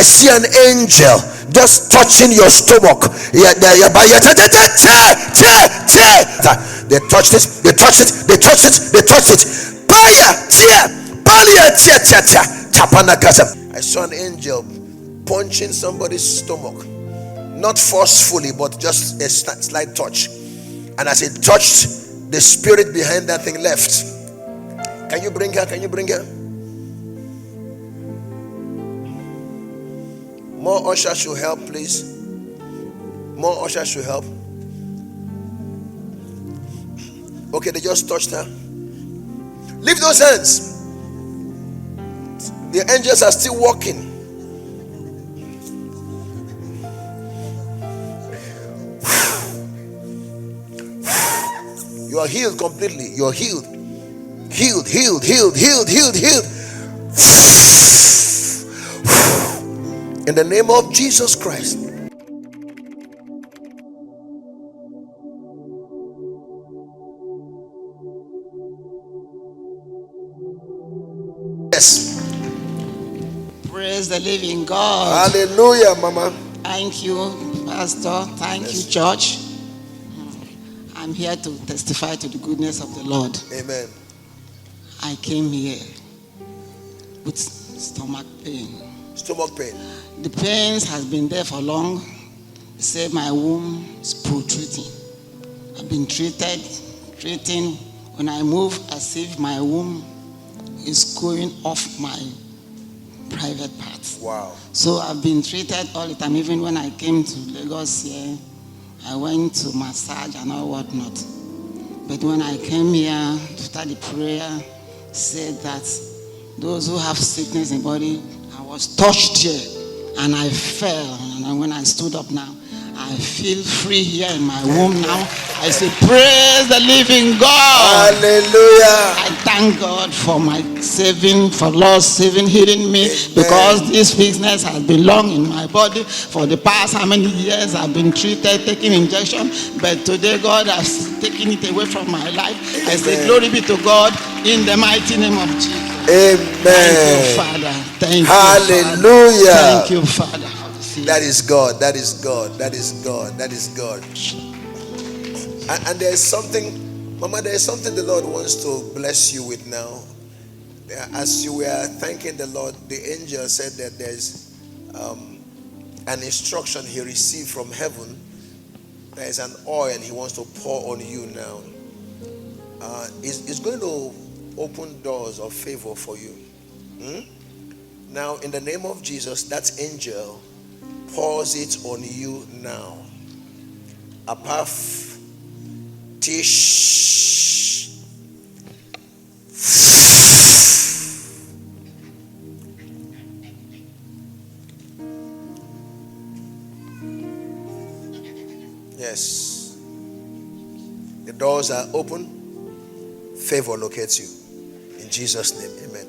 I see an angel just touching your stomach. They touched it, they touched it, they touched it, they touched it. I saw an angel punching somebody's stomach, not forcefully, but just a slight touch. And as it touched, the spirit behind that thing left. Can you bring her? Can you bring her? More ushers should help, please. More ushers should help. Okay, they just touched her. Leave those hands. The angels are still walking. You are healed completely. You are healed. Healed, healed, healed, healed, healed, healed. In the name of Jesus Christ. Yes. Praise the living God. Hallelujah, Mama. Thank you, Pastor. Thank you, church. I'm here to testify to the goodness of the Lord. Amen. I came here with stomach pain. Stomach pain. The pains has been there for long. They say my womb is protruding. I've been treating. When I move, as if my womb is going off my private parts. Wow. So I've been treated all the time. Even when I came to Lagos here, I went to massage and all whatnot. But when I came here after the prayer, said that those who have sickness in body, I was touched here and I fell. And when I stood up now, I feel free here in my womb now. I say, praise the living God. Hallelujah. I thank God for my saving, for Lord saving, healing me. Amen. Because this sickness has been long in my body. For the past how many years I've been treated, taking injection. But today God has taken it away from my life. Amen. I say, glory be to God in the mighty name of Jesus. Amen. Thank you, Father. Thank Hallelujah. you, Father. Thank you, Father. That is God. That is God. That is God. That is God. And there's something, Mama, there's something the Lord wants to bless you with now. As you were thanking the Lord, the angel said that there's an instruction he received from heaven. There is an oil he wants to pour on you now. It's going to open doors of favor for you. Now, in the name of Jesus, that angel pours it on you now. Apaf Tish. Yes. The doors are open. Favor locates you. In Jesus' name, amen.